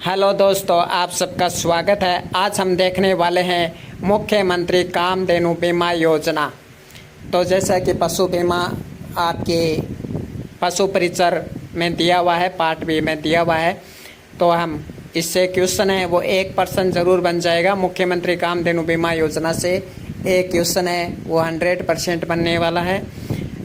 Hello दोस्तों, आप सबका स्वागत है। आज हम देखने वाले हैं मुख्यमंत्री कामधेनु बीमा योजना। तो जैसा कि पशु बीमा आपके पशु परिचर में दिया हुआ है, पार्ट बी में दिया हुआ है, तो हम इससे क्वेश्चन है वो 1% ज़रूर बन जाएगा। मुख्यमंत्री कामधेनु बीमा योजना से एक क्वेश्चन है वो 100% बनने वाला है।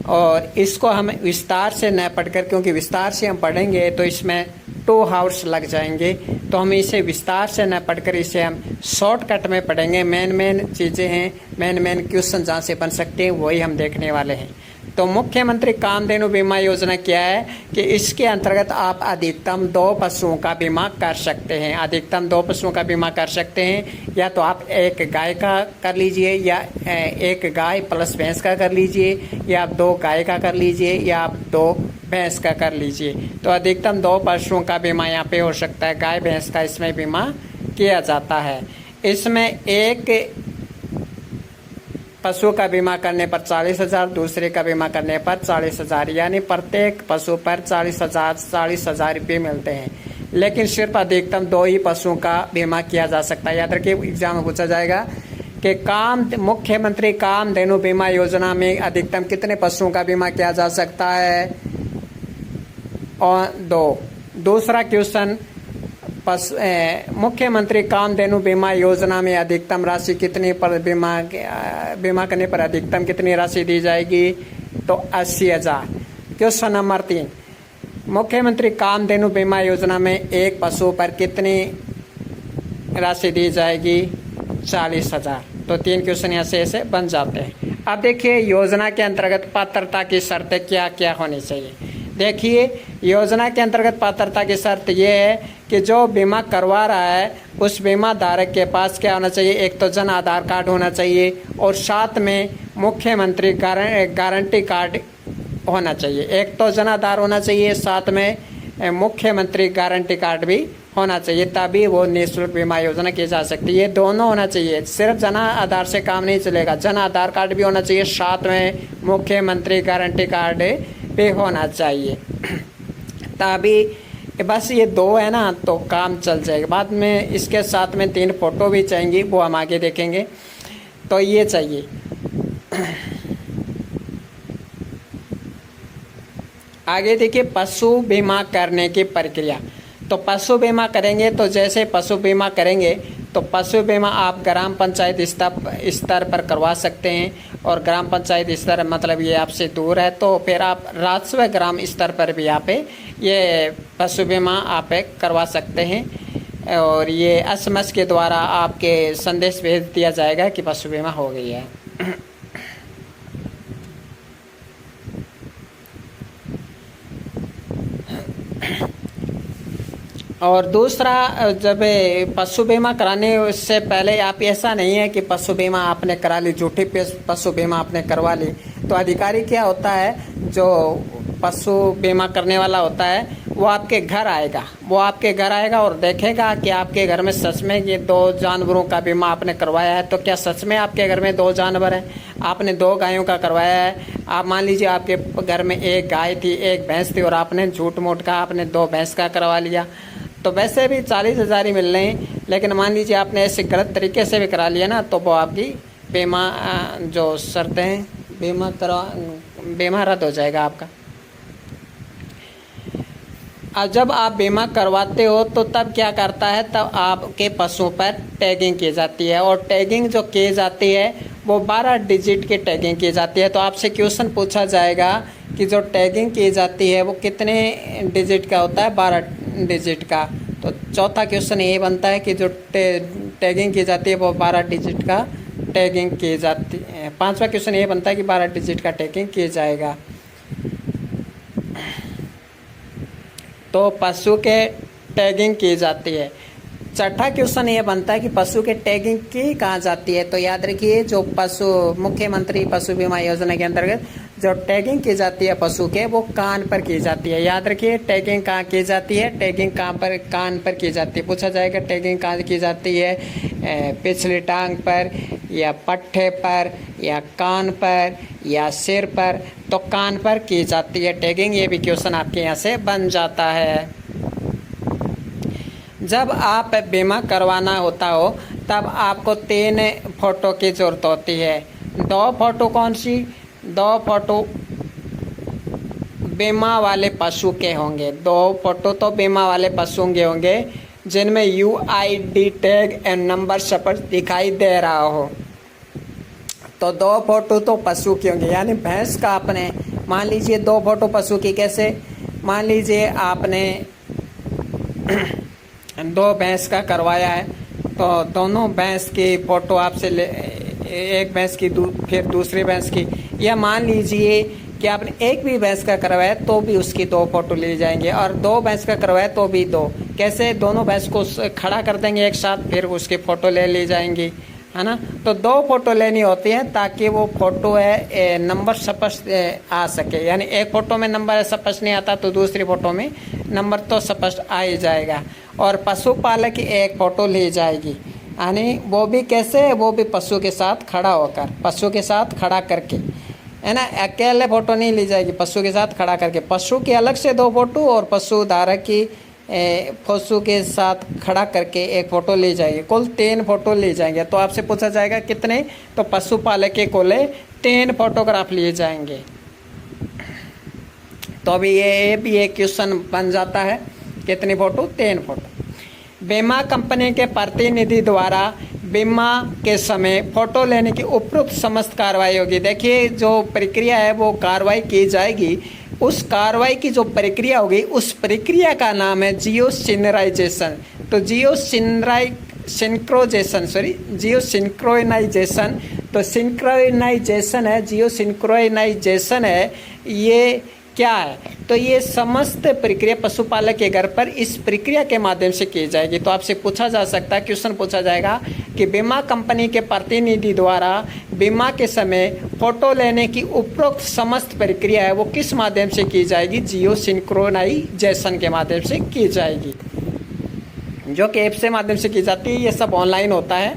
और इसको हम विस्तार से न पढ़कर, क्योंकि विस्तार से हम पढ़ेंगे तो इसमें 2 आवर्स लग जाएंगे, तो हम इसे विस्तार से न पढ़कर इसे हम शॉर्टकट में पढ़ेंगे। मेन चीज़ें हैं, मेन क्वेश्चन जहाँ से बन सकते हैं वही हम देखने वाले हैं। तो मुख्यमंत्री कामधेनु बीमा योजना क्या है कि इसके अंतर्गत आप अधिकतम 2 पशुओं का बीमा कर सकते हैं। अधिकतम 2 पशुओं का बीमा कर सकते हैं। या तो आप एक गाय का कर लीजिए, या एक गाय प्लस भैंस का कर लीजिए, या आप 2 गाय का कर लीजिए, या आप 2 भैंस का कर लीजिए। तो अधिकतम 2 पशुओं का बीमा यहाँ पे हो सकता है। गाय भैंस का इसमें बीमा किया जाता है। इसमें एक पशु का बीमा करने पर 40,000, दूसरे का बीमा करने पर 40,000, यानी प्रत्येक पशु पर 40,000 रुपये मिलते हैं। लेकिन सिर्फ अधिकतम 2 ही पशुओं का बीमा किया जा सकता है। याद रखिए, एग्जाम में पूछा जाएगा कि मुख्यमंत्री कामधेनु बीमा योजना में अधिकतम कितने पशुओं का बीमा किया जा सकता है, और 2। दूसरा क्वेश्चन, मुख्यमंत्री कामधेनु बीमा योजना में अधिकतम राशि कितनी पर बीमा करने पर अधिकतम कितनी राशि दी जाएगी, तो 80,000। क्वेश्चन नंबर 3, मुख्यमंत्री कामधेनु बीमा योजना में एक पशु पर कितनी राशि दी जाएगी, 40,000। तो 3 क्वेश्चन यहाँ से ऐसे बन जाते हैं। अब देखिए योजना के अंतर्गत पात्रता की शर्तें क्या क्या होनी चाहिए। देखिए, योजना के अंतर्गत पात्रता की शर्त ये है कि जो बीमा करवा रहा है उस बीमा धारक के पास क्या होना चाहिए, एक तो जन आधार कार्ड होना चाहिए, और साथ में मुख्यमंत्री गारंटी कार्ड होना चाहिए। एक तो जन आधार होना चाहिए, साथ में मुख्यमंत्री गारंटी कार्ड भी होना चाहिए, तभी वो निःशुल्क बीमा योजना की जा सकती है। ये दोनों होना चाहिए, सिर्फ जन आधार से काम नहीं चलेगा। जन आधार कार्ड भी होना चाहिए, साथ में मुख्यमंत्री गारंटी कार्ड पे होना चाहिए, तभी बस ये 2 है ना, तो काम चल जाएगा। बाद में इसके साथ में 3 फोटो भी चाहिए, वो हम आगे देखेंगे। तो ये चाहिए। आगे देखिए, पशु बीमा करने की प्रक्रिया। तो पशु बीमा करेंगे, तो जैसे पशु बीमा करेंगे तो पशु बीमा आप ग्राम पंचायत स्तर पर करवा सकते हैं। और ग्राम पंचायत स्तर मतलब ये आपसे दूर है, तो फिर आप राजस्व ग्राम स्तर पर भी आप ये पशु बीमा आप करवा सकते हैं। और ये SMS के द्वारा आपके संदेश भेज दिया जाएगा कि पशु बीमा हो गई है। और दूसरा, जब पशु बीमा कराने से पहले आप, ऐसा नहीं है कि पशु बीमा आपने करा ली, झूठी पशु बीमा आपने करवा ली, तो अधिकारी क्या होता है, जो पशु बीमा करने वाला होता है वो आपके घर आएगा और देखेगा कि आपके घर में सच में ये 2 जानवरों का बीमा आपने करवाया है। तो क्या सच में आपके घर में 2 जानवर हैं, आपने 2 गायों का करवाया है। आप मान लीजिए आपके घर में 1 गाय थी, 1 भैंस थी, और आपने झूठ मूठ का आपने 2 भैंस का करवा लिया, तो वैसे भी 40,000 ही मिल रहे हैं। लेकिन मान लीजिए आपने ऐसे गलत तरीके से भी करा लिया ना, तो वो आपकी बीमा जो शर्तें हैं, बीमा रद्द हो जाएगा आपका। अब जब आप बीमा करवाते हो तो तब क्या करता है, तब आपके पशुओं पर टैगिंग की जाती है। और टैगिंग जो की जाती है वो 12 डिजिट की टैगिंग की जाती है। तो आपसे क्वेश्चन पूछा जाएगा कि जो टैगिंग की जाती है वो कितने डिजिट का होता है, 12 डिजिट का। तो चौथा क्वेश्चन ये बनता है कि जो टैगिंग की जाती है वो 12 डिजिट का टैगिंग की जाती है। 5वां क्वेश्चन ये बनता है कि 12 डिजिट का टैगिंग किया जाएगा। तो पशु के टैगिंग की जाती है। छठा क्वेश्चन ये बनता है कि पशु के टैगिंग की कहाँ जाती है। तो याद रखिए, जो मुख्यमंत्री पशु बीमा योजना के अंतर्गत जो टैगिंग की जाती है पशु के, वो कान पर की जाती है। याद रखिए, टैगिंग कहाँ की जाती है, टैगिंग कहाँ पर, कान पर की जाती है। पूछा जाएगा टैगिंग कहाँ की जाती है, पिछली टांग पर, या पट्ठे पर, या कान पर, या सिर पर। तो कान पर की जाती है टैगिंग। ये भी क्वेश्चन आपके यहाँ से बन जाता है। जब आप बीमा करवाना होता हो तब आपको 3 फ़ोटो की ज़रूरत होती है। 2 फ़ोटो कौन सी? 2 फ़ोटो बीमा वाले पशु के होंगे। 2 फ़ोटो तो बीमा वाले पशु के होंगे जिनमें UID टैग एंड नंबर स्पष्ट दिखाई दे रहा हो। तो 2 फ़ोटो तो पशु की होंगे, यानी भैंस का आपने मान लीजिए 2 फ़ोटो पशु की। कैसे? मान लीजिए आपने 2 भैंस का करवाया है, तो दोनों भैंस की फ़ोटो आपसे एक भैंस की फिर दूसरी भैंस की, या मान लीजिए कि आपने एक भी भैंस का करवाया तो भी उसकी 2 फ़ोटो ले जाएंगे, और 2 भैंस का करवाया तो भी 2। कैसे? दोनों भैंस को खड़ा कर देंगे एक साथ, फिर उसकी फ़ोटो ले ली जाएंगी, है ना। तो 2 फ़ोटो लेनी होती है ताकि वो फ़ोटो है नंबर स्पष्ट आ सके। यानी एक फ़ोटो में नंबर स्पष्ट नहीं आता तो दूसरी फ़ोटो में नंबर तो स्पष्ट आ ही जाएगा। और पशुपालक की एक फ़ोटो ली जाएगी, यानी वो भी कैसे? वो भी पशु के साथ खड़ा होकर, पशु के साथ खड़ा करके, है ना। अकेले फ़ोटो नहीं ली जाएगी, पशु के साथ खड़ा करके। पशु की अलग से 2 फ़ोटो और पशु धारक की पशु के साथ खड़ा करके एक फ़ोटो ली जाएगी। कुल 3 फ़ोटो ली जाएंगे। तो आपसे पूछा जाएगा कितने? तो पशुपालक के कुल 3 फोटोग्राफ लिए जाएंगे। तो अभी ये भी एक क्वेश्चन बन जाता है, कितनी फ़ोटो? 3 फ़ोटो। बीमा कंपनी के प्रतिनिधि द्वारा बीमा के समय फ़ोटो लेने की उपयुक्त समस्त कार्रवाई होगी। देखिए, जो प्रक्रिया है वो कार्रवाई की जाएगी। उस कार्रवाई की जो प्रक्रिया होगी उस प्रक्रिया का नाम है जियो सिंक्रोनाइजेशन। तो जियो सिंक्रोनाइजेशन, तो सिंक्रोनाइजेशन है, जियो सिंक्रोनाइजेशन है। ये क्या है? तो ये समस्त प्रक्रिया पशुपालक के घर पर इस प्रक्रिया के माध्यम से की जाएगी। तो आपसे पूछा जा सकता है, क्वेश्चन पूछा जाएगा कि बीमा कंपनी के प्रतिनिधि द्वारा बीमा के समय फ़ोटो लेने की उपरोक्त समस्त प्रक्रिया है वो किस माध्यम से की जाएगी? जियो सिंक्रोनाइजेशन के माध्यम से की जाएगी, जो कि ऐप से माध्यम से की जाती है। ये सब ऑनलाइन होता है।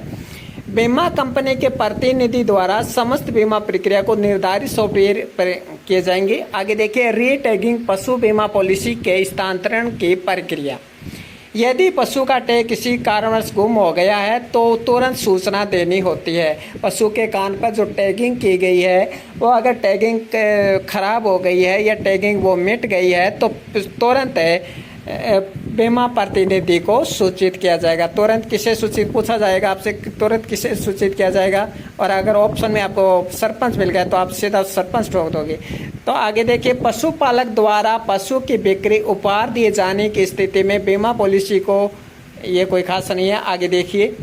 बीमा कंपनी के प्रतिनिधि द्वारा समस्त बीमा प्रक्रिया को निर्धारित सॉफ्टवेयर पर किए जाएंगे। आगे देखिए, रीटैगिंग पशु बीमा पॉलिसी के स्थानांतरण की प्रक्रिया। यदि पशु का टैग किसी कारणवश गुम हो गया है तो तुरंत सूचना देनी होती है। पशु के कान पर जो टैगिंग की गई है वो अगर टैगिंग खराब हो गई है या टैगिंग वो मिट गई है तो तुरंत बीमा प्रतिनिधि को सूचित किया जाएगा। तुरंत किसे सूचित पूछा जाएगा आपसे, तुरंत किसे सूचित किया जाएगा? और अगर ऑप्शन में आपको सरपंच मिल गया तो आप सीधा सरपंच ठोक दोगे। तो आगे देखिए, पशुपालक द्वारा पशु की बिक्री उपहार दिए जाने की स्थिति में बीमा पॉलिसी को, ये कोई खास नहीं है। आगे देखिए,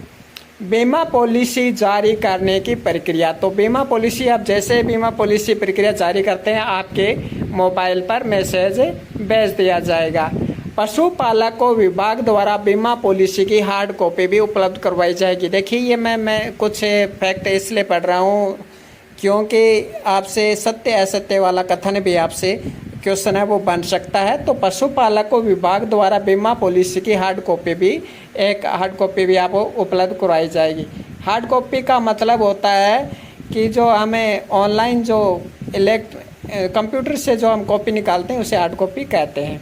बीमा पॉलिसी जारी करने की प्रक्रिया। तो बीमा पॉलिसी, आप जैसे बीमा पॉलिसी प्रक्रिया जारी करते हैं आपके मोबाइल पर मैसेज भेज दिया जाएगा। पशुपालक को विभाग द्वारा बीमा पॉलिसी की हार्ड कॉपी भी उपलब्ध करवाई जाएगी। देखिए, ये मैं कुछ फैक्ट इसलिए पढ़ रहा हूँ क्योंकि आपसे सत्य असत्य वाला कथन भी आपसे क्वेश्चन है वो बन सकता है। तो पशुपालक को विभाग द्वारा बीमा पॉलिसी की हार्ड कॉपी भी आपको उपलब्ध करवाई जाएगी। हार्ड कॉपी का मतलब होता है कि जो हमें ऑनलाइन जो कंप्यूटर से जो हम कॉपी निकालते हैं उसे हार्ड कॉपी कहते हैं।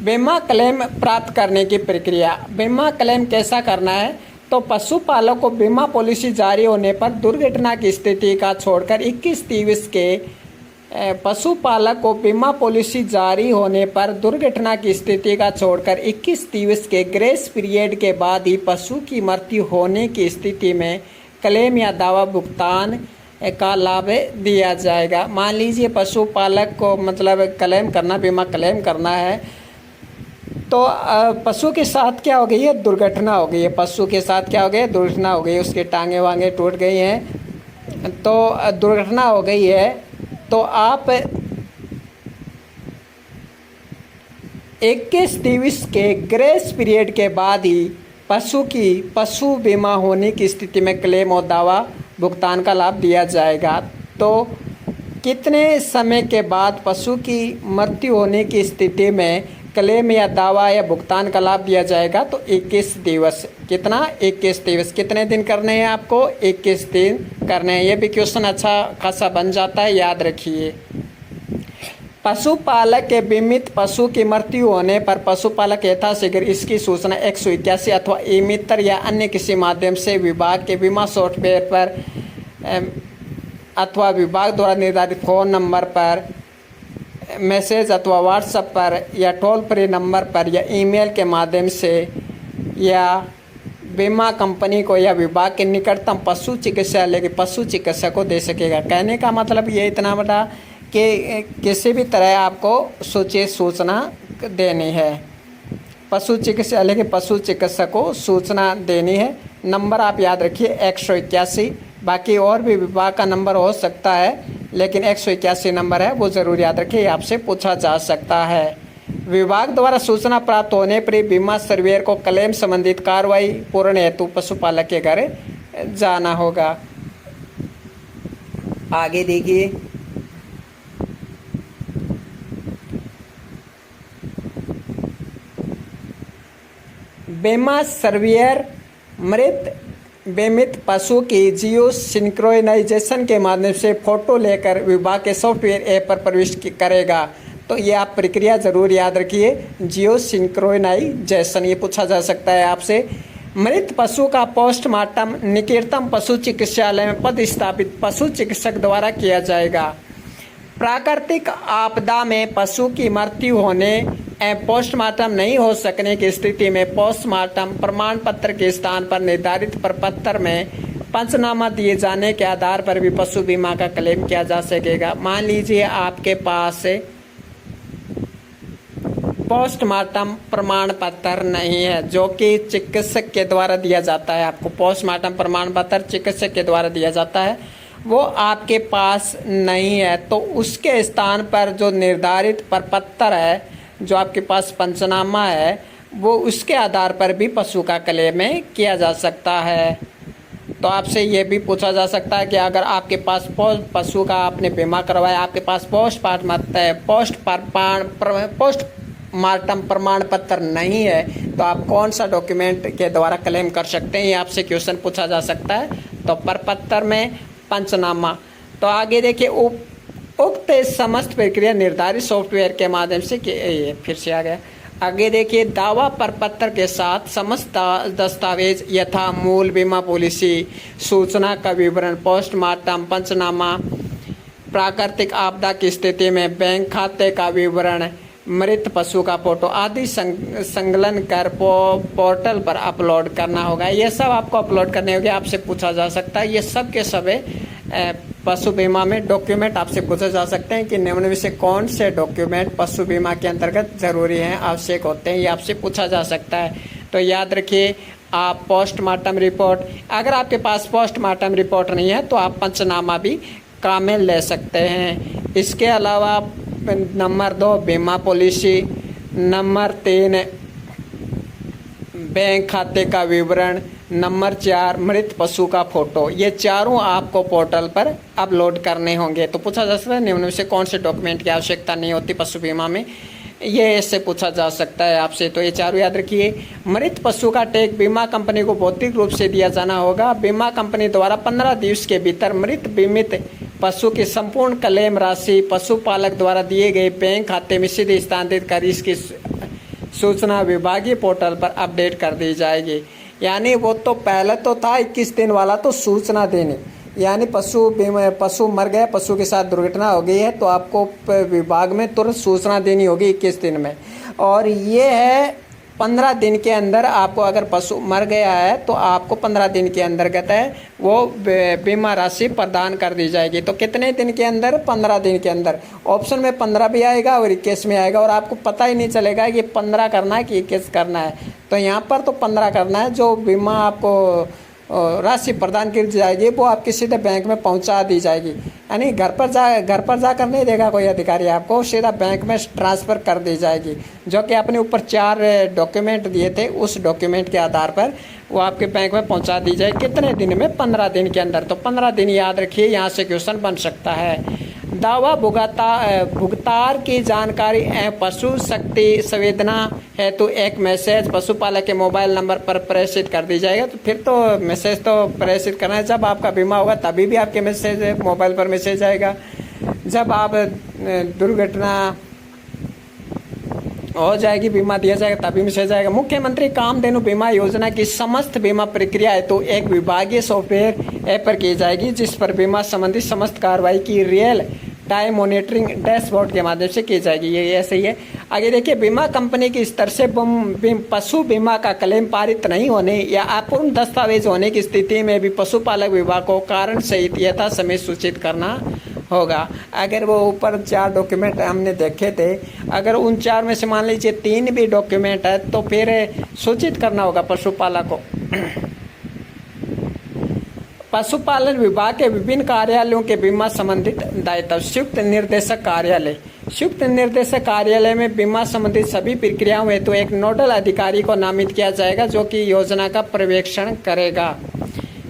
बीमा क्लेम प्राप्त करने की प्रक्रिया। बीमा क्लेम कैसा करना है? तो पशुपालक को बीमा पॉलिसी जारी होने पर दुर्घटना की स्थिति का छोड़कर 21-23 के पशुपालक को बीमा पॉलिसी जारी होने पर दुर्घटना की स्थिति का छोड़कर 21-23 के ग्रेस पीरियड के बाद ही पशु की मृत्यु होने की स्थिति में क्लेम या दावा भुगतान का लाभ दिया जाएगा। मान लीजिए पशुपालक को मतलब क्लेम करना, बीमा क्लेम करना है, तो पशु के साथ क्या हो गई है? दुर्घटना हो गई है। पशु के साथ क्या हो गई है? दुर्घटना हो गई है। उसके टांगे वांगे टूट गई हैं, तो दुर्घटना हो गई है। तो आप 21-23 के ग्रेस पीरियड के बाद ही पशु बीमा होने की स्थिति में क्लेम और दावा भुगतान का लाभ दिया जाएगा। तो कितने समय के बाद पशु की मृत्यु होने की स्थिति में क्लेम या दावा या भुगतान का लाभ दिया जाएगा? तो 21 दिवस। कितना? 21 दिवस। कितने दिन करने हैं आपको? 21 दिन करने हैं। ये भी क्वेश्चन अच्छा खासा बन जाता है, याद रखिए। पशुपालक के बीमित पशु की मृत्यु होने पर पशुपालक यथाशीघ्र इसकी सूचना 181 अथवा ई मित्र या अन्य किसी माध्यम से विभाग के बीमा सॉफ्टवेयर पर अथवा विभाग द्वारा निर्धारित फ़ोन नंबर पर मैसेज अथवा व्हाट्सएप पर या टोल फ्री नंबर पर या ईमेल के माध्यम से या बीमा कंपनी को या विभाग के निकटतम पशु चिकित्सालय के पशु चिकित्सक को दे सकेगा। कहने का मतलब ये इतना बड़ा कि किसी भी तरह आपको सूचित सूचना देनी है, पशु चिकित्सालय के पशु चिकित्सक को सूचना देनी है। नंबर आप याद रखिए 181। बाकी और भी विभाग का नंबर हो सकता है, लेकिन 181 नंबर है वो ज़रूर याद रखिए, आपसे पूछा जा सकता है। विभाग द्वारा सूचना प्राप्त होने पर बीमा सर्वेयर को क्लेम संबंधित कार्रवाई पूर्ण हेतु पशुपालक के घर जाना होगा। आगे देखिए, बीमा सर्वेयर मृत बीमित पशु की जियो सिंक्रोनाइजेशन के माध्यम से फोटो लेकर विभाग के सॉफ्टवेयर ऐप पर प्रविष्ट करेगा। तो ये आप प्रक्रिया ज़रूर याद रखिए, जियो सिंक्रोनाइजेशन। ये पूछा जा सकता है आपसे। मृत पशु का पोस्टमार्टम निकटतम पशु चिकित्सालय में पदस्थापित पशु चिकित्सक द्वारा किया जाएगा। प्राकृतिक आपदा में पशु की मृत्यु होने एवं पोस्टमार्टम नहीं हो सकने की स्थिति में पोस्टमार्टम प्रमाण पत्र के स्थान पर निर्धारित प्रपत्र में पंचनामा दिए जाने के आधार पर भी पशु बीमा का क्लेम किया जा सकेगा। मान लीजिए आपके पास पोस्टमार्टम प्रमाण पत्र नहीं है, जो कि चिकित्सक के द्वारा दिया जाता है। आपको पोस्टमार्टम प्रमाण पत्र चिकित्सक के द्वारा दिया जाता है, वो आपके पास नहीं है, तो उसके स्थान पर जो निर्धारित प्रपत्र है, जो आपके पास पंचनामा है, वो उसके आधार पर भी पशु का क्लेम किया जा सकता है। तो आपसे ये भी पूछा जा सकता है कि अगर आपके पास पशु का आपने बीमा करवाया, आपके पास पोस्टमार्टम प्रमाण पत्र नहीं है, तो आप कौन सा डॉक्यूमेंट के द्वारा क्लेम कर सकते हैं, ये आपसे क्वेश्चन पूछा जा सकता है। तो प्रपत्र में पंचनामा। तो आगे देखिए, उक्त समस्त प्रक्रिया निर्धारित सॉफ्टवेयर के माध्यम से ये फिर से आ गया। आगे देखिए, दावा प्रपत्र के साथ समस्त दस्तावेज यथा मूल बीमा पॉलिसी, सूचना का विवरण, पोस्टमार्टम पंचनामा, प्राकृतिक आपदा की स्थिति में बैंक खाते का विवरण, मृत पशु का फोटो आदि संकलन कर पोर्टल पर अपलोड करना होगा। ये सब आपको अपलोड करने होंगे। आपसे पूछा जा सकता है ये सब के सब पशु बीमा में डॉक्यूमेंट आपसे पूछे जा सकते हैं कि निम्न में से कौन से डॉक्यूमेंट पशु बीमा के अंतर्गत ज़रूरी हैं, आवश्यक होते हैं, ये आपसे पूछा जा सकता है। तो याद रखिए, आप पोस्टमार्टम रिपोर्ट, अगर आपके पास पोस्टमार्टम रिपोर्ट नहीं है तो आप पंचनामा भी काम में ले सकते हैं। इसके अलावा नंबर 2 बीमा पॉलिसी, नंबर 3 बैंक खाते का विवरण, नंबर 4 मृत पशु का फोटो, ये चारों आपको पोर्टल पर अपलोड करने होंगे। तो पूछा जा सकता है निम्न में से कौन से डॉक्यूमेंट की आवश्यकता नहीं होती पशु बीमा में, ये इससे पूछा जा सकता है आपसे। तो ये चारों याद रखिए। मृत पशु का टैग बीमा कंपनी को भौतिक रूप से दिया जाना होगा। बीमा कंपनी द्वारा 15 दिवस के भीतर मृत बीमित पशु की संपूर्ण क्लेम राशि पशुपालक द्वारा दिए गए बैंक खाते में सीधे स्थानांतरित कर इसकी सूचना विभागीय पोर्टल पर अपडेट कर दी जाएगी। यानी वो तो पहले तो था 21 दिन वाला, तो सूचना देने, यानी पशु मर गया, पशु के साथ दुर्घटना हो गई है, तो आपको विभाग में तुरंत सूचना देनी होगी 21 दिन में। और ये है 15 दिन के अंदर आपको, अगर पशु मर गया है तो आपको 15 दिन के अंतर्गत है वो बीमा राशि प्रदान कर दी जाएगी। तो कितने दिन के अंदर? 15 दिन के अंदर। ऑप्शन में 15 भी आएगा और 21 में आएगा, और आपको पता ही नहीं चलेगा कि 15 करना है कि 21 करना है। तो यहाँ पर तो 15 करना है। जो बीमा आपको राशि प्रदान की जाएगी वो आपके सीधे बैंक में पहुंचा दी जाएगी, यानी घर पर जाकर नहीं देगा कोई अधिकारी, आपको सीधा बैंक में ट्रांसफ़र कर दी जाएगी। जो कि आपने ऊपर 4 डॉक्यूमेंट दिए थे, उस डॉक्यूमेंट के आधार पर वो आपके बैंक में पहुंचा दी जाए। कितने दिन में? 15 दिन के अंदर। तो 15 दिन याद रखिए, यहाँ से क्वेश्चन बन सकता है। दावा भुगतान की जानकारी एवं पशु शक्ति संवेदना हेतु एक मैसेज पशुपालक के मोबाइल नंबर पर प्रेषित कर दी जाएगा। तो फिर तो मैसेज तो प्रेषित करना है, जब आपका बीमा होगा तभी भी आपके मैसेज मोबाइल पर मैसेज आएगा। जब आप दुर्घटना हो जाएगी, बीमा दिया जाएगा, तभी मिल जाएगा। मुख्यमंत्री कामधेनु बीमा योजना की समस्त बीमा प्रक्रिया हेतु एक विभागीय सॉफ्टवेयर ऐप पर की जाएगी, जिस पर बीमा संबंधी समस्त कार्रवाई की रियल टाइम मॉनिटरिंग डैशबोर्ड के माध्यम से की जाएगी। ये ऐसे ही है। आगे देखिए, बीमा कंपनी की स्तर से पशु बीमा का क्लेम पारित नहीं होने या अपूर्ण दस्तावेज होने की स्थिति में भी पशुपालक विभाग को कारण सहित यथा समय सूचित करना होगा। अगर वो ऊपर 4 डॉक्यूमेंट हमने देखे थे, अगर उन 4 में से मान लीजिए 3 भी डॉक्यूमेंट है तो फिर सूचित करना होगा पशुपालक को। पशुपालन विभाग के विभिन्न कार्यालयों के बीमा संबंधित दायित्व। संयुक्त निर्देशक कार्यालय। संयुक्त निर्देशक कार्यालय में बीमा संबंधित सभी प्रक्रियाओं में तो एक नोडल अधिकारी को नामित किया जाएगा, जो कि योजना का पर्यवेक्षण करेगा।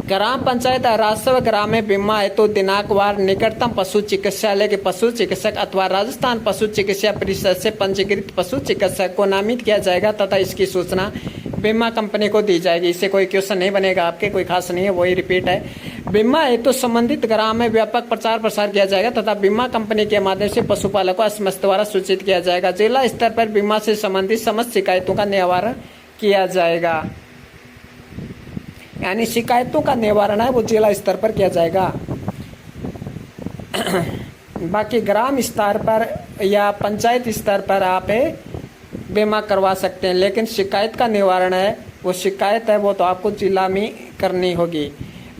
ग्राम पंचायत राजस्व ग्राम में बीमा हेतु दिनांकवार निकटतम पशु चिकित्सालय के पशु चिकित्सक अथवा राजस्थान पशु चिकित्सा परिषद से पंजीकृत पशु चिकित्सक को नामित किया जाएगा तथा इसकी सूचना बीमा कंपनी को दी जाएगी। इससे कोई क्वेश्चन नहीं बनेगा आपके, कोई खास नहीं है, वही रिपीट है। बीमा हेतु संबंधित ग्राम में व्यापक प्रचार प्रसार किया जाएगा तथा बीमा कंपनी के माध्यम से पशुपालक को एसएमएस द्वारा सूचित किया जाएगा। जिला स्तर पर बीमा से संबंधित समस्त शिकायतों का निवारण किया जाएगा, यानी शिकायतों का निवारण है वो जिला स्तर पर किया जाएगा। बाकी ग्राम स्तर पर या पंचायत स्तर पर आप बीमा करवा सकते हैं, लेकिन शिकायत का निवारण है वो शिकायत है वो तो आपको जिला में करनी होगी।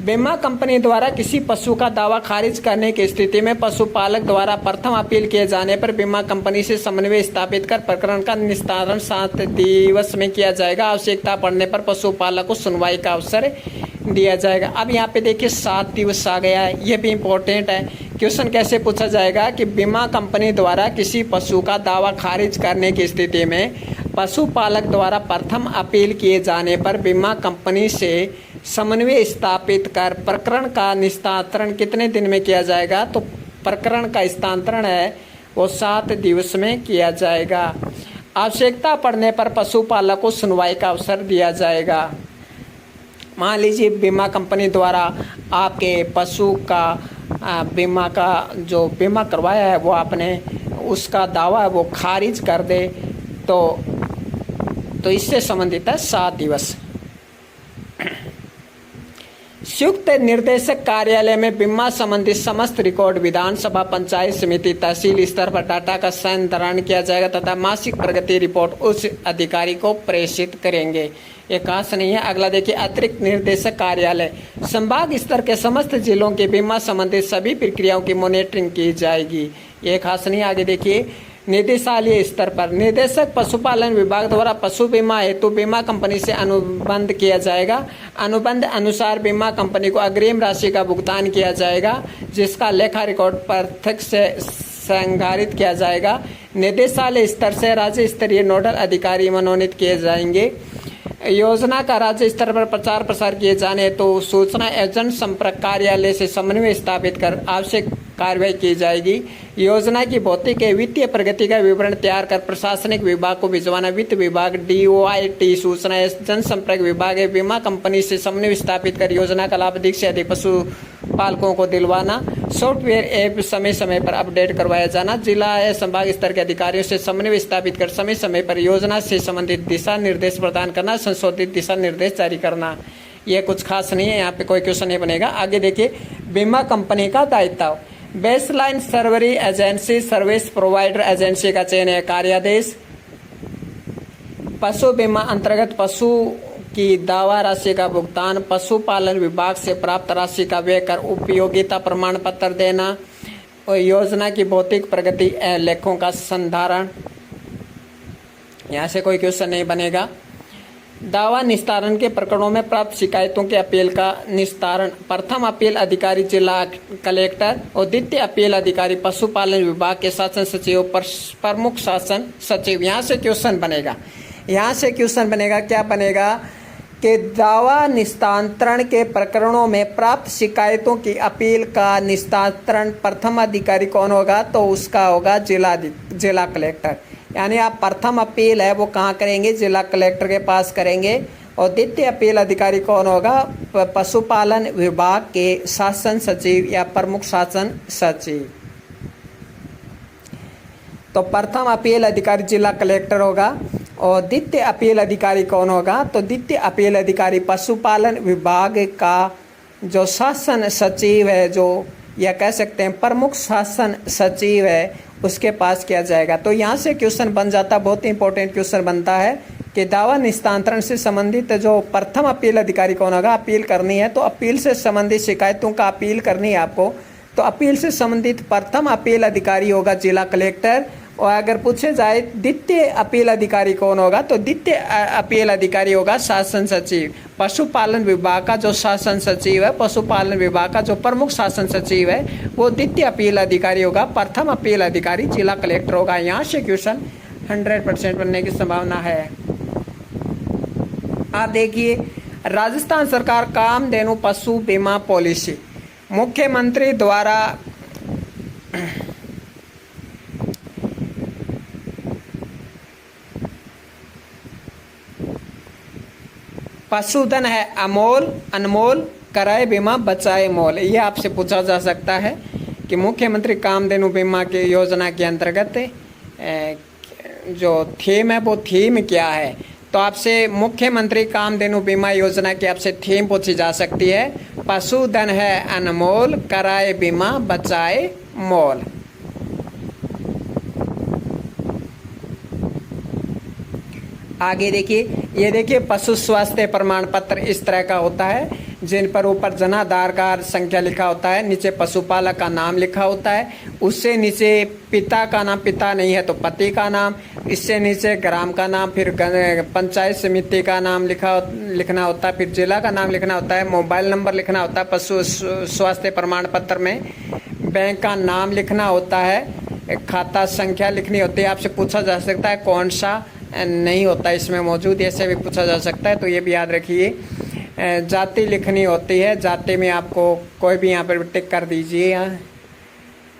बीमा कंपनी द्वारा किसी पशु का दावा खारिज करने की स्थिति में पशुपालक द्वारा प्रथम अपील किए जाने पर बीमा कंपनी से समन्वय स्थापित कर प्रकरण का निस्तारण 7 दिवस में किया जाएगा। आवश्यकता पड़ने पर पशुपालक को सुनवाई का अवसर दिया जाएगा। अब यहाँ पे देखिए 7 दिवस आ गया है, ये भी इम्पोर्टेंट है। क्वेश्चन कैसे पूछा जाएगा कि बीमा कंपनी द्वारा किसी पशु का दावा खारिज करने की स्थिति में पशुपालक द्वारा प्रथम अपील किए जाने पर बीमा कंपनी से समन्वय स्थापित कर प्रकरण का निस्तारण कितने दिन में किया जाएगा? तो प्रकरण का स्थानांतरण है वो 7 दिवस में किया जाएगा। आवश्यकता पड़ने पर पशुपालक को सुनवाई का अवसर दिया जाएगा। मान लीजिए बीमा कंपनी द्वारा आपके पशु का बीमा का जो बीमा करवाया है वो आपने उसका दावा है वो खारिज कर दे तो इससे संबंधित है 7 दिवस। संयुक्त निर्देशक कार्यालय में बीमा संबंधित समस्त रिकॉर्ड विधानसभा, पंचायत समिति, तहसील स्तर पर डाटा का संधारण किया जाएगा तथा मासिक प्रगति रिपोर्ट उस अधिकारी को प्रेषित करेंगे। ये खास नहीं है। अगला देखिए, अतिरिक्त निर्देशक कार्यालय। संभाग स्तर के समस्त जिलों के बीमा संबंधित सभी प्रक्रियाओं की मॉनिटरिंग की जाएगी। ये खास नहीं। आगे देखिए, निदेशालय स्तर पर निदेशक पशुपालन विभाग द्वारा पशु बीमा हेतु बीमा कंपनी से अनुबंध किया जाएगा। अनुबंध अनुसार बीमा कंपनी को अग्रिम राशि का भुगतान किया जाएगा, जिसका लेखा रिकॉर्ड पृथक से संधारित किया जाएगा। निदेशालय स्तर से राज्य स्तरीय नोडल अधिकारी मनोनीत किए जाएंगे। योजना का राज्य स्तर पर प्रचार प्रसार किए जाने तो सूचना एवं संपर्क कार्यालय से समन्वय स्थापित कर आवश्यक कार्रवाई की जाएगी। योजना की भौतिक एवं वित्तीय प्रगति का विवरण तैयार कर प्रशासनिक विभाग को भिजवाना। वित्त विभाग, DOIT, सूचना एवं जनसंपर्क विभाग बीमा कंपनी से समन्वय स्थापित कर योजना का लाभ अधिक से अधिक पशुपालकों को दिलवाना। सॉफ्टवेयर ऐप समय समय पर अपडेट करवाया जाना। जिला या संभाग स्तर के अधिकारियों से समन्वय स्थापित कर समय समय पर योजना से संबंधित दिशा निर्देश प्रदान करना, संशोधित दिशा निर्देश जारी करना। ये कुछ खास नहीं है, यहाँ पे कोई क्वेश्चन नहीं बनेगा। आगे देखिए, बीमा कंपनी का दायित्व। Baseline Sharvari agency, service provider agency का चयन है। कार्यादेश। पशु बीमा अंतर्गत पशु की दावा राशि का भुगतान, पशुपालन विभाग से प्राप्त राशि का व्यय कर उपयोगिता प्रमाण पत्र देना और योजना की भौतिक प्रगति लेखों का संधारण। यहाँ से कोई क्वेश्चन नहीं बनेगा। दावा निस्तारण के प्रकरणों में प्राप्त शिकायतों के अपील का निस्तारण। प्रथम अपील अधिकारी जिला कलेक्टर और द्वितीय अपील अधिकारी पशुपालन विभाग के शासन सचिव, प्रमुख शासन सचिव। यहाँ से क्वेश्चन बनेगा, क्या बनेगा कि दावा निस्तारण के प्रकरणों में प्राप्त शिकायतों की अपील का निस्तारण प्रथम अधिकारी कौन होगा? तो उसका होगा जिला कलेक्टर। यानी आप प्रथम अपील है वो कहाँ करेंगे? जिला कलेक्टर के पास करेंगे। और द्वितीय अपील अधिकारी कौन होगा? पशुपालन विभाग के शासन सचिव या प्रमुख शासन सचिव। तो प्रथम अपील अधिकारी जिला कलेक्टर होगा और द्वितीय अपील अधिकारी कौन होगा? तो द्वितीय अपील अधिकारी पशुपालन विभाग का जो शासन सचिव है, जो या कह सकते हैं प्रमुख शासन सचिव है, उसके पास किया जाएगा। तो यहाँ से क्वेश्चन बन जाता, बहुत ही इंपॉर्टेंट क्वेश्चन बनता है कि दावा निस्तांतरण से संबंधित जो प्रथम अपील अधिकारी कौन होगा? अपील करनी है तो अपील से संबंधित शिकायतों का अपील करनी है आपको, तो अपील से संबंधित प्रथम अपील अधिकारी होगा जिला कलेक्टर। और अगर पूछे जाए द्वितीय अपील अधिकारी कौन होगा? तो द्वितीय अपील अधिकारी होगा शासन सचिव। पशुपालन विभाग का जो शासन सचिव है, पशुपालन विभाग का जो प्रमुख शासन सचिव है, वो द्वितीय अपील अधिकारी होगा। प्रथम अपील अधिकारी जिला कलेक्टर होगा। यहाँ से क्वेश्चन 100% बनने की संभावना है। आप देखिए, राजस्थान सरकार कामधेनु पशु बीमा पॉलिसी मुख्यमंत्री द्वारा पशुधन है अमोल अनमोल, कराए बीमा बचाए मोल। ये आपसे पूछा जा सकता है कि मुख्यमंत्री कामधेनु बीमा की योजना के अंतर्गत जो थीम है वो थीम क्या है? तो आपसे मुख्यमंत्री कामधेनु बीमा योजना की आपसे थीम पूछी जा सकती है, पशुधन है अनमोल, कराए बीमा बचाए मोल। आगे देखिए, ये देखिए पशु स्वास्थ्य प्रमाण पत्र इस तरह का होता है, जिन पर ऊपर जनाधार कार्ड संख्या लिखा होता है, नीचे पशुपालक का नाम लिखा होता है, उससे नीचे पिता का नाम, पिता नहीं है तो पति का नाम, इससे नीचे ग्राम का नाम, फिर पंचायत समिति का नाम लिखना होता है, फिर जिला का नाम लिखना होता है, मोबाइल नंबर लिखना होता है। पशु स्वास्थ्य प्रमाण पत्र में बैंक का नाम लिखना होता है, खाता संख्या लिखनी होती है। आपसे पूछा जा सकता है कौन सा नहीं होता इसमें मौजूद, ऐसे भी पूछा जा सकता है, तो ये भी याद रखिए। जाति लिखनी होती है, जाति में आपको कोई भी यहाँ पर टिक कर दीजिए।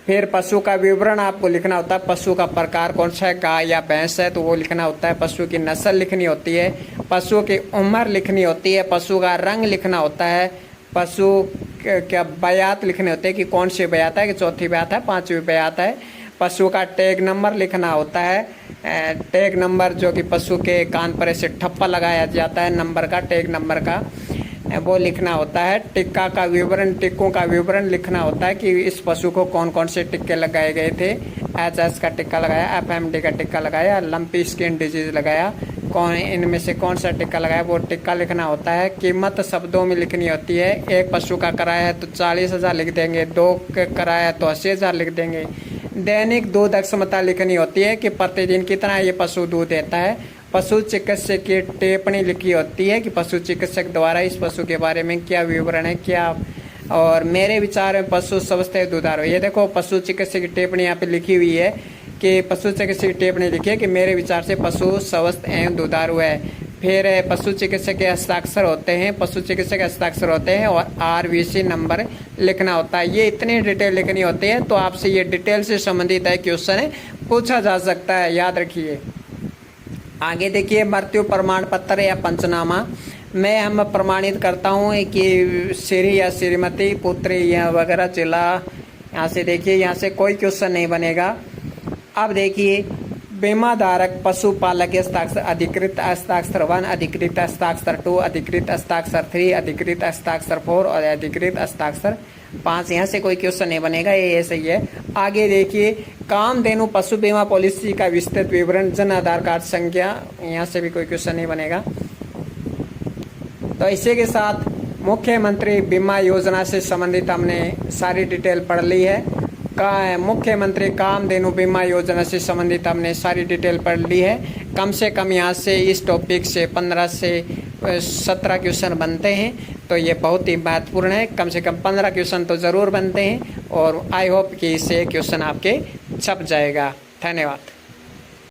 फिर पशु का विवरण आपको लिखना होता है, पशु का प्रकार कौन सा है, गाय या भैंस है तो वो लिखना होता है, पशु की नस्ल लिखनी होती है, पशु की उम्र लिखनी होती है, पशु का रंग लिखना होता है, पशु क्या बयात लिखने होते हैं कि कौन सी बयात है, कि चौथी बयात है, पांचवी बयात है, पशु का टैग नंबर लिखना होता है, टैग नंबर जो कि पशु के कान पर ऐसे ठप्पा लगाया जाता है नंबर का, टैग नंबर का वो लिखना होता है। टिक्का का विवरण, टिक्कों का विवरण लिखना होता है कि इस पशु को कौन कौन से टिक्के लगाए गए थे, एचएस का टिक्का लगाया, एफएमडी का टिक्का लगाया, लंपी स्किन डिजीज लगाया, कौन इनमें से कौन सा टिक्का लगाया वो टिक्का लिखना होता है। कीमत शब्दों में लिखनी होती है, एक पशु का किराया है तो 40,000 लिख देंगे, 2 का किराया है तो 80,000 लिख देंगे। दैनिक दूध क्षमता लिखनी होती है कि प्रतिदिन कितना ये पशु दूध देता है। पशु चिकित्सक की टिप्पणी लिखी होती है कि पशु चिकित्सक द्वारा इस पशु के बारे में क्या विवरण है, क्या और मेरे विचार में पशु स्वस्थ है दुधारू। ये देखो पशु चिकित्सक की टिप्पणी यहाँ पे लिखी हुई है कि पशु चिकित्सक की टिप्पणी लिखी है कि मेरे विचार से पशु स्वस्थ एवं दुधारू है। फिर पशु चिकित्सक के हस्ताक्षर होते हैं, पशु चिकित्सक के हस्ताक्षर होते हैं और आरवीसी नंबर लिखना होता है। ये इतनी डिटेल लिखनी होती है, तो आपसे ये डिटेल से संबंधित है क्वेश्चन है पूछा जा सकता है, याद रखिए। आगे देखिए, मृत्यु प्रमाण पत्र या पंचनामा में हम प्रमाणित करता हूँ कि श्री या श्रीमती, पुत्री या वगैरह जिला। यहाँ से देखिए, यहाँ से कोई क्वेश्चन नहीं बनेगा। अब देखिए, बीमा धारक पशुपालक हस्ताक्षर, अधिकृत हस्ताक्षर 1, अधिकृत हस्ताक्षर 2, अधिकृत हस्ताक्षर 3, अधिकृत हस्ताक्षर 4 और अधिकृत हस्ताक्षर 5। यहाँ से कोई क्वेश्चन नहीं बनेगा, ये सही है। आगे देखिए, कामधेनु पशु बीमा पॉलिसी का विस्तृत विवरण, जन आधार कार्ड संख्या, यहाँ से भी कोई क्वेश्चन नहीं बनेगा। तो इसी के साथ मुख्यमंत्री बीमा योजना से संबंधित हमने सारी डिटेल पढ़ ली है। मुख्यमंत्री कामधेनु बीमा योजना से संबंधित हमने सारी डिटेल पढ़ ली है। कम से कम यहाँ से इस टॉपिक से 15 से 17 क्वेश्चन बनते हैं, तो ये बहुत ही महत्वपूर्ण है। कम से कम 15 क्वेश्चन तो ज़रूर बनते हैं और आई होप कि इससे क्वेश्चन आपके छप जाएगा। धन्यवाद।